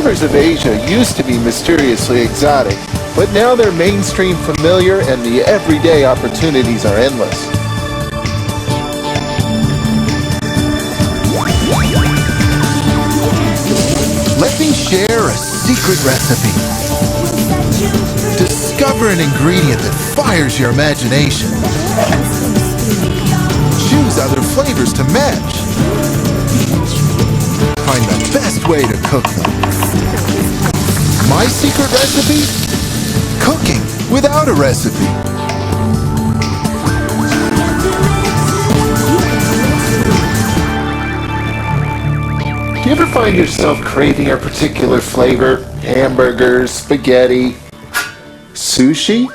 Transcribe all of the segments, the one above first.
flavors of Asia used to be mysteriously exotic, but now they're mainstream familiar and the everyday opportunities are endless. Let me share a secret recipe. Discover an ingredient that fires your imagination. Choose other flavors to match. Find the best way to cook them. My secret recipe? Cooking without a recipe. Do you ever find yourself craving a particular flavor? Hamburgers, spaghetti, sushi?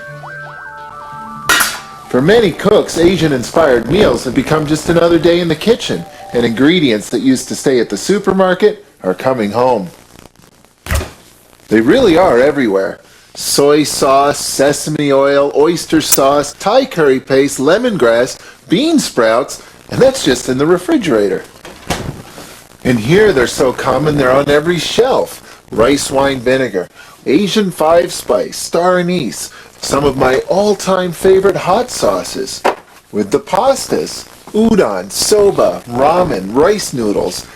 For many cooks, Asian-inspired meals have become just another day in the kitchen, and ingredients that used to stay at the supermarket are coming home. They really are everywhere. Soy sauce, sesame oil, oyster sauce, Thai curry paste, lemongrass, bean sprouts, and that's just in the refrigerator. And here they're so common they're on every shelf. Rice wine vinegar, Asian 5-spice, star anise, some of my all-time favorite hot sauces. With the pastas, udon, soba, ramen, rice noodles.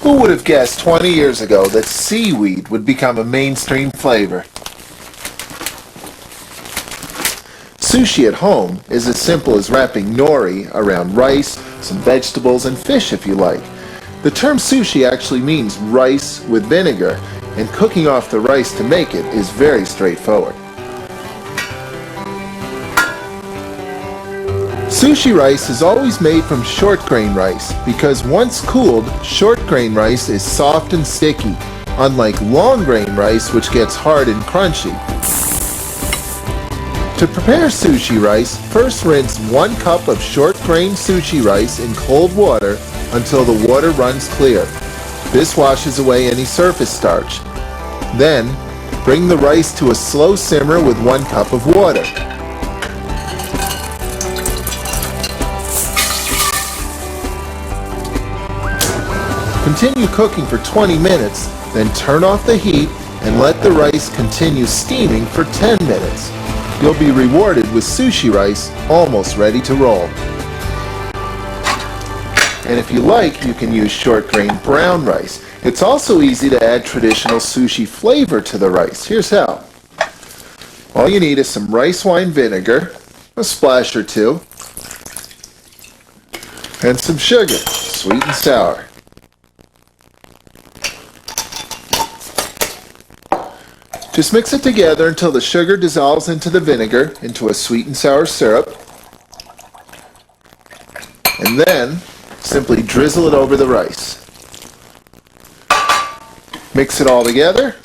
Who would have guessed 20 years ago that seaweed would become a mainstream flavor? Sushi at home is as simple as wrapping nori around rice, some vegetables, and fish if you like. The term sushi actually means rice with vinegar, and cooking off the rice to make it is very straightforward. Sushi rice is always made from short grain rice because once cooled, short grain rice is soft and sticky, unlike long grain rice which gets hard and crunchy. To prepare sushi rice, first rinse 1 cup of short grain sushi rice in cold water until the water runs clear. This washes away any surface starch. Then, bring the rice to a slow simmer with 1 cup of water. Continue cooking for 20 minutes, then turn off the heat and let the rice continue steaming for 10 minutes. You'll be rewarded with sushi rice almost ready to roll. And if you like, you can use short grain brown rice. It's also easy to add traditional sushi flavor to the rice. Here's how. All you need is some rice wine vinegar, a splash or two, and some sugar, sweet and sour. Just mix it together until the sugar dissolves into the vinegar into a sweet and sour syrup. And then simply drizzle it over the rice. Mix it all together.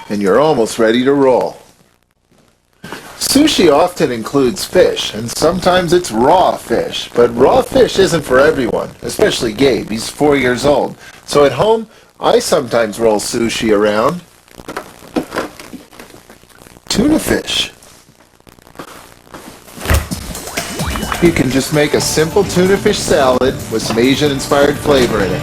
And you're almost ready to roll. Sushi often includes fish, and sometimes it's raw fish. But raw fish isn't for everyone, especially Gabe. He's 4 years old. So at home, I sometimes roll sushi around tuna fish. You can just make a simple tuna fish salad with some Asian-inspired flavor in it.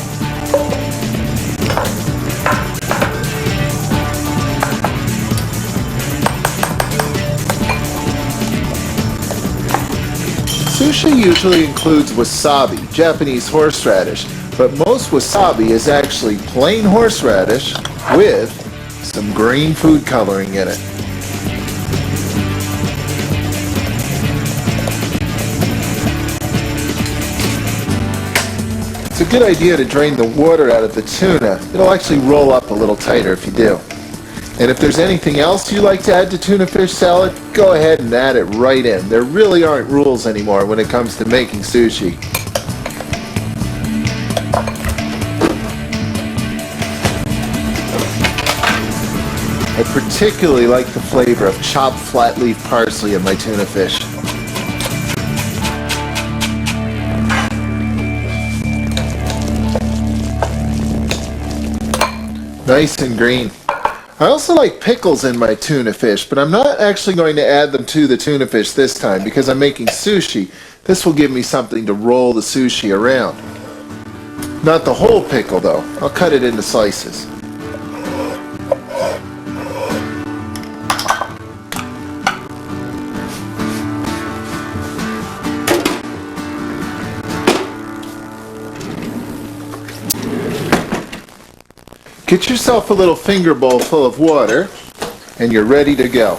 Sushi usually includes wasabi, Japanese horseradish, but most wasabi is actually plain horseradish with some green food coloring in it. It's a good idea to drain the water out of the tuna. It'll actually roll up a little tighter if you do. And if there's anything else you like to add to tuna fish salad, go ahead and add it right in. There really aren't rules anymore when it comes to making sushi. I particularly like the flavor of chopped flat leaf parsley in my tuna fish. Nice and green. I also like pickles in my tuna fish, but I'm not actually going to add them to the tuna fish this time because I'm making sushi. This will give me something to roll the sushi around. Not the whole pickle though. I'll cut it into slices. Get yourself a little finger bowl full of water and you're ready to go.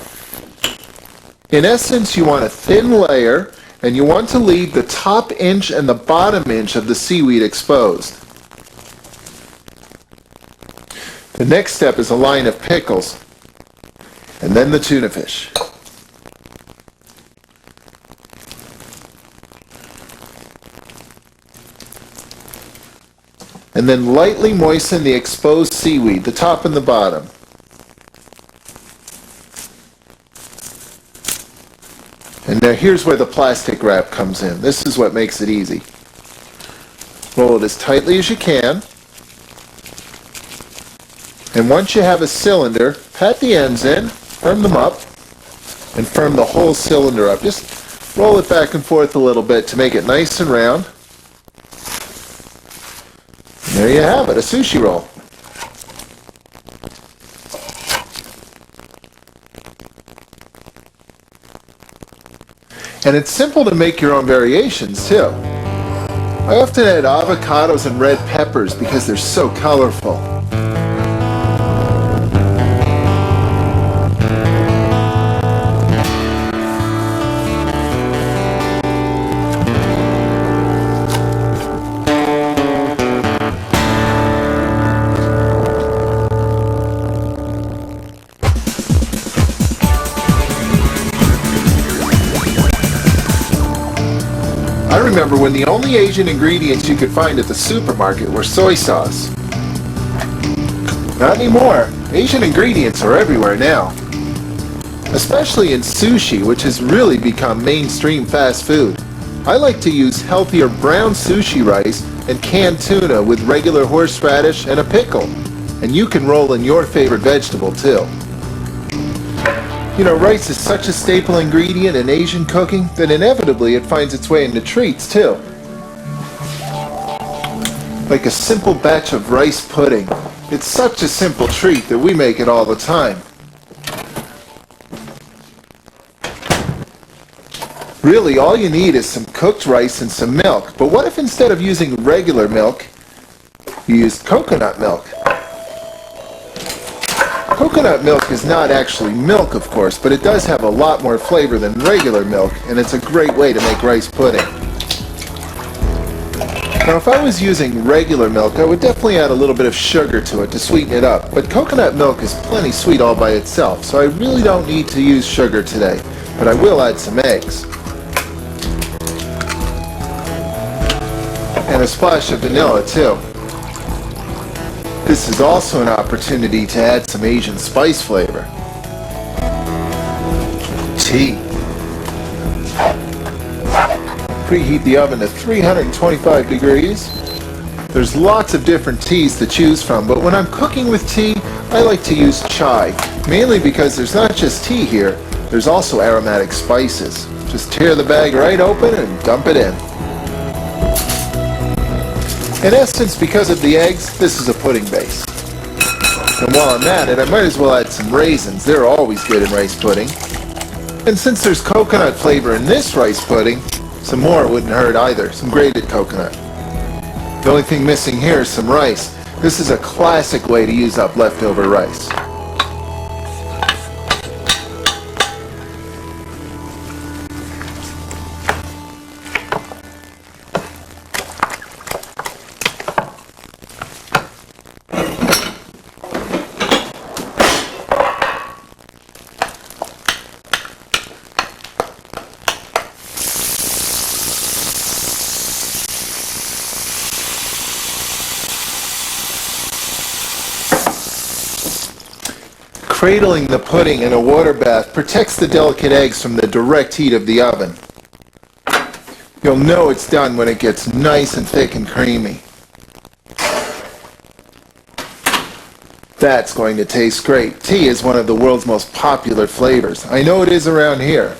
In essence, you want a thin layer and you want to leave the top inch and the bottom inch of the seaweed exposed. The next step is a line of pickles and then the tuna fish. And then lightly moisten the exposed seaweed, the top and the bottom. And now here's where the plastic wrap comes in. This is what makes it easy. Roll it as tightly as you can. And once you have a cylinder, pat the ends in, firm them up, and firm the whole cylinder up. Just roll it back and forth a little bit to make it nice and round. There you have it, a sushi roll. And it's simple to make your own variations too. I often add avocados and red peppers because they're so colorful. I remember when the only Asian ingredients you could find at the supermarket were soy sauce. Not anymore. Asian ingredients are everywhere now. Especially in sushi, which has really become mainstream fast food. I like to use healthier brown sushi rice and canned tuna with regular horseradish and a pickle. And you can roll in your favorite vegetable too. You know, rice is such a staple ingredient in Asian cooking that inevitably it finds its way into treats too. Like a simple batch of rice pudding. It's such a simple treat that we make it all the time. Really, all you need is some cooked rice and some milk. But what if instead of using regular milk, you used coconut milk? Coconut milk is not actually milk, of course, but it does have a lot more flavor than regular milk, and it's a great way to make rice pudding. Now, if I was using regular milk, I would definitely add a little bit of sugar to it to sweeten it up, but coconut milk is plenty sweet all by itself, so I really don't need to use sugar today, but I will add some eggs. And a splash of vanilla, too. This is also an opportunity to add some Asian spice flavor. Tea. Preheat the oven to 325 degrees. There's lots of different teas to choose from, but when I'm cooking with tea, I like to use chai, mainly because there's not just tea here, there's also aromatic spices. Just tear the bag right open and dump it in. In essence, because of the eggs, this is a pudding base. And while I'm at it, I might as well add some raisins. They're always good in rice pudding. And since there's coconut flavor in this rice pudding, some more wouldn't hurt either, some grated coconut. The only thing missing here is some rice. This is a classic way to use up leftover rice. Cradling the pudding in a water bath protects the delicate eggs from the direct heat of the oven. You'll know it's done when it gets nice and thick and creamy. That's going to taste great. Tea is one of the world's most popular flavors. I know it is around here.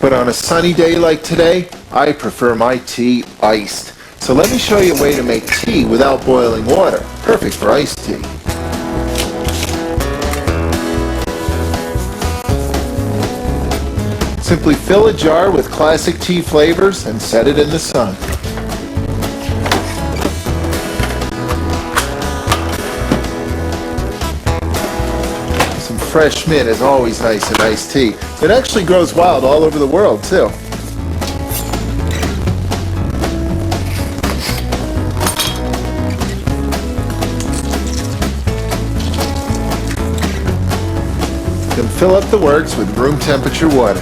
But on a sunny day like today, I prefer my tea iced. So let me show you a way to make tea without boiling water. Perfect for iced tea. Simply fill a jar with classic tea flavors and set it in the sun. Some fresh mint is always nice in iced tea. It actually grows wild all over the world too. Then fill up the works with room temperature water.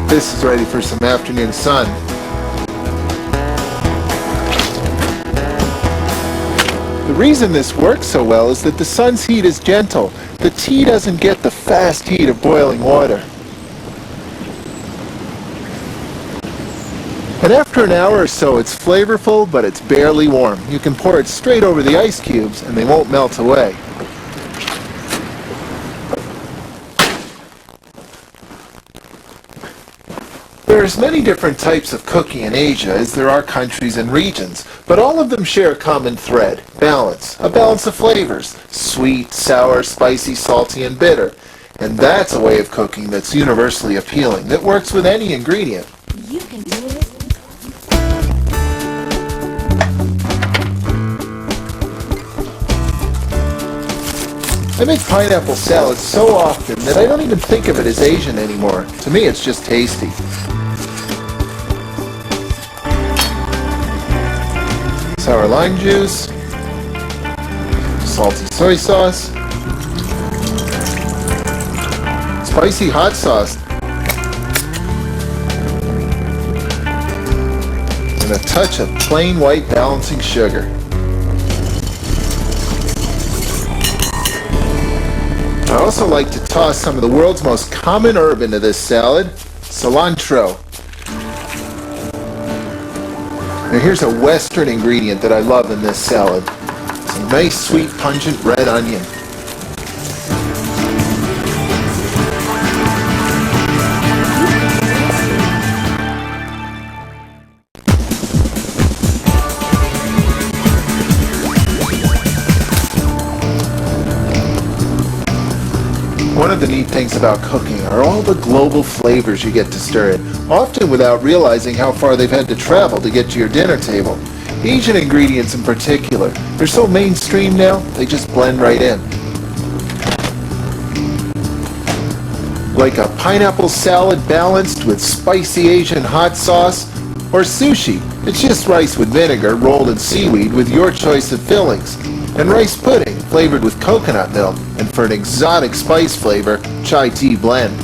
This is ready for some afternoon sun. The reason this works so well is that the sun's heat is gentle. The tea doesn't get the fast heat of boiling water. And after an hour or so, it's flavorful, but it's barely warm. You can pour it straight over the ice cubes and they won't melt away. There's many different types of cooking in Asia as there are countries and regions, but all of them share a common thread: balance. A balance of flavors: sweet, sour, spicy, salty, and bitter. And that's a way of cooking that's universally appealing, that works with any ingredient. You can do it. I make pineapple salad so often that I don't even think of it as Asian anymore. To me, it's just tasty. Sour lime juice, salty soy sauce, spicy hot sauce, and a touch of plain white balancing sugar. I also like to toss some of the world's most common herb into this salad: cilantro. Now here's a Western ingredient that I love in this salad: some nice, sweet, pungent red onion. One of the neat things about cooking are all the global flavors you get to stir in, often without realizing how far they've had to travel to get to your dinner table. Asian ingredients in particular, they're so mainstream now, they just blend right in. Like a pineapple salad balanced with spicy Asian hot sauce, or sushi. It's just rice with vinegar rolled in seaweed with your choice of fillings. And rice pudding flavored with coconut milk, and for an exotic spice flavor, chai tea blend.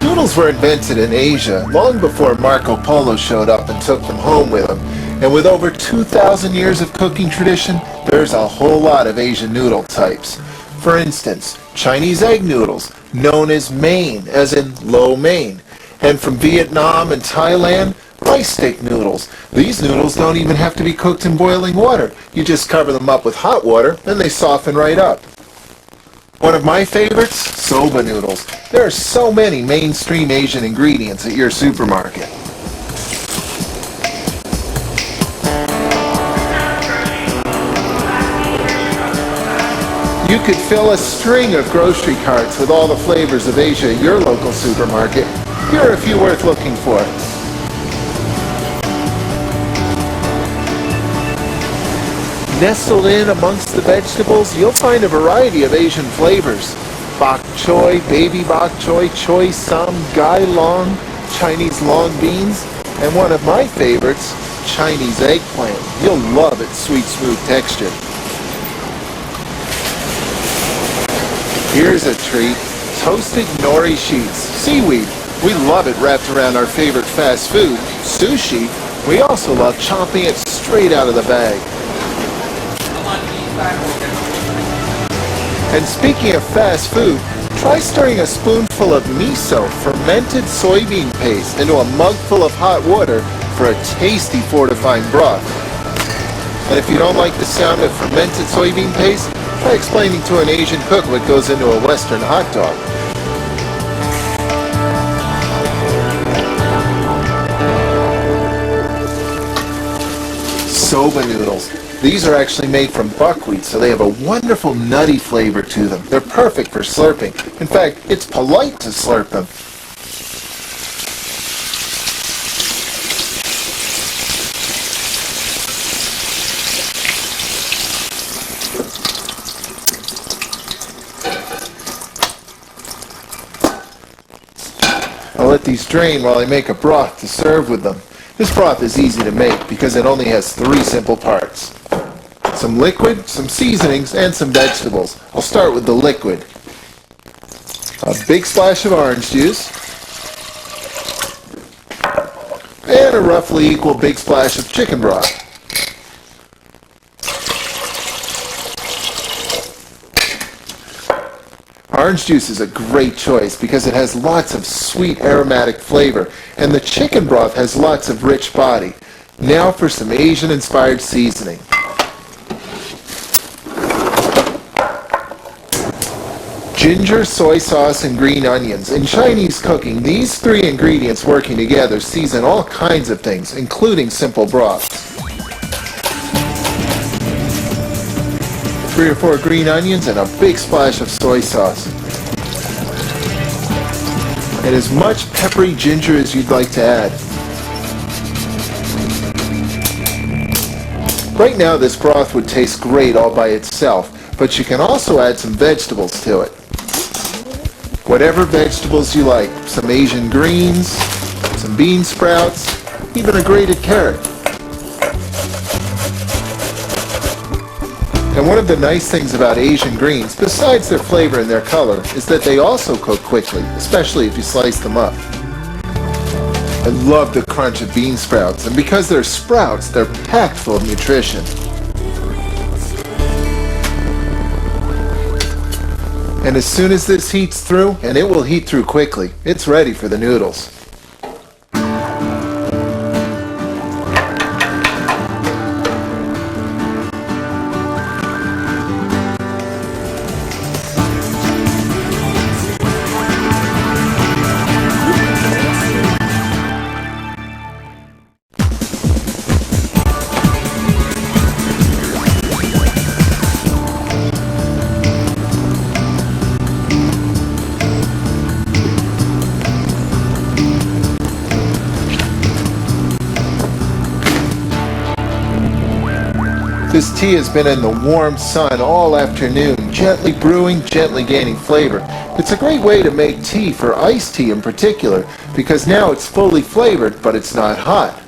Noodles were invented in Asia long before Marco Polo showed up and took them home with him. And with over 2,000 years of cooking tradition, there's a whole lot of Asian noodle types. For instance, Chinese egg noodles, known as mein, as in lo mein. And from Vietnam and Thailand, rice stick noodles. These noodles don't even have to be cooked in boiling water. You just cover them up with hot water and they soften right up. One of my favorites, soba noodles. There are so many mainstream Asian ingredients at your supermarket. You could fill a string of grocery carts with all the flavors of Asia at your local supermarket. Here are a few worth looking for. Nestled in amongst the vegetables, you'll find a variety of Asian flavors. Bok choy, baby bok choy, choy sum, gai long, Chinese long beans, and one of my favorites, Chinese eggplant. You'll love its sweet, smooth texture. Here's a treat: toasted nori sheets, seaweed. We love it wrapped around our favorite fast food, sushi. We also love chomping it straight out of the bag. And speaking of fast food, try stirring a spoonful of miso, fermented soybean paste, into a mug full of hot water for a tasty fortifying broth. And if you don't like the sound of fermented soybean paste, try explaining to an Asian cook what goes into a Western hot dog. Soba noodles. These are actually made from buckwheat, so they have a wonderful nutty flavor to them. They're perfect for slurping. In fact, it's polite to slurp them. I'll let these drain while I make a broth to serve with them. This broth is easy to make because it only has 3 simple parts. Some liquid, some seasonings, and some vegetables. I'll start with the liquid. A big splash of orange juice. And a roughly equal big splash of chicken broth. Orange juice is a great choice because it has lots of sweet aromatic flavor, and the chicken broth has lots of rich body. Now for some Asian-inspired seasoning. Ginger, soy sauce, and green onions. In Chinese cooking, these 3 ingredients working together season all kinds of things, including simple broths. 3 or 4 green onions and a big splash of soy sauce. And as much peppery ginger as you'd like to add. Right now this broth would taste great all by itself, but you can also add some vegetables to it. Whatever vegetables you like, some Asian greens, some bean sprouts, even a grated carrot. And one of the nice things about Asian greens, besides their flavor and their color, is that they also cook quickly, especially if you slice them up. I love the crunch of bean sprouts, and because they're sprouts, they're packed full of nutrition. And as soon as this heats through, and it will heat through quickly, it's ready for the noodles. This tea has been in the warm sun all afternoon, gently brewing, gently gaining flavor. It's a great way to make tea for iced tea in particular, because now it's fully flavored, but it's not hot.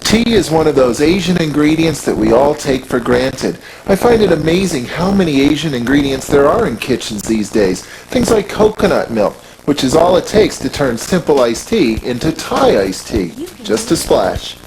Tea is one of those Asian ingredients that we all take for granted. I find it amazing how many Asian ingredients there are in kitchens these days. Things like coconut milk, which is all it takes to turn simple iced tea into Thai iced tea. Just a splash.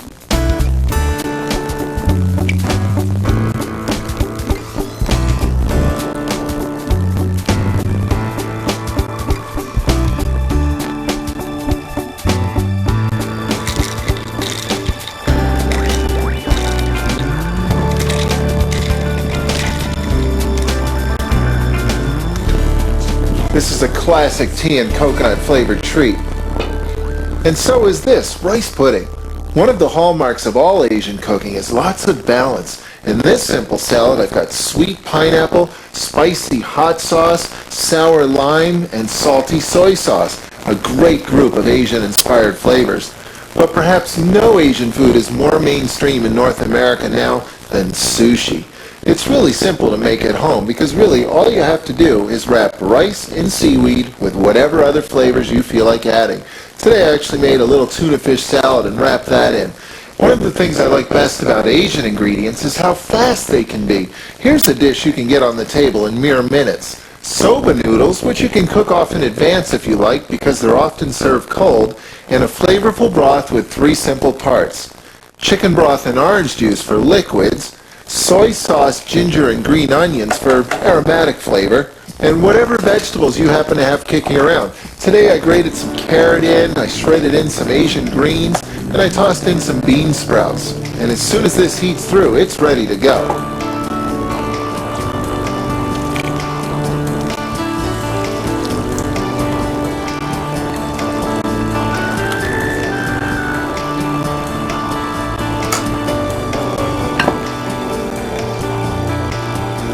This is a classic tea and coconut flavored treat. And so is this, rice pudding. One of the hallmarks of all Asian cooking is lots of balance. In this simple salad, I've got sweet pineapple, spicy hot sauce, sour lime, and salty soy sauce. A great group of Asian-inspired flavors. But perhaps no Asian food is more mainstream in North America now than sushi. It's really simple to make at home because really all you have to do is wrap rice in seaweed with whatever other flavors you feel like adding. Today I actually made a little tuna fish salad and wrapped that in. One of the things I like best about Asian ingredients is how fast they can be. Here's a dish you can get on the table in mere minutes. Soba noodles, which you can cook off in advance if you like because they're often served cold, and a flavorful broth with 3 simple parts. chicken broth and orange juice for liquids, soy sauce, ginger, and green onions for aromatic flavor, and whatever vegetables you happen to have kicking around. Today I grated some carrot in, I shredded in some Asian greens, and I tossed in some bean sprouts. And as soon as this heats through, it's ready to go.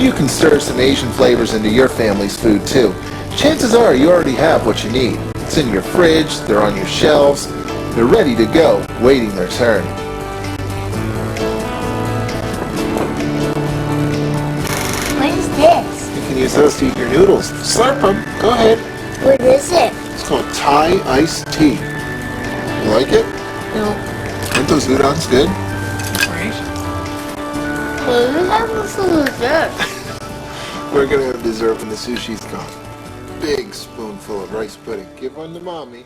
You can stir some Asian flavors into your family's food too. Chances are you already have what you need. It's in your fridge, they're on your shelves, they're ready to go, waiting their turn. What is this? You can use those to eat your noodles. Slurp them. Go ahead. What is it? It's called Thai iced tea. You like it? No. Aren't those udons good? What do we have for dessert? We're going to have dessert when the sushi's gone. Big spoonful of rice pudding. Give one to Mommy.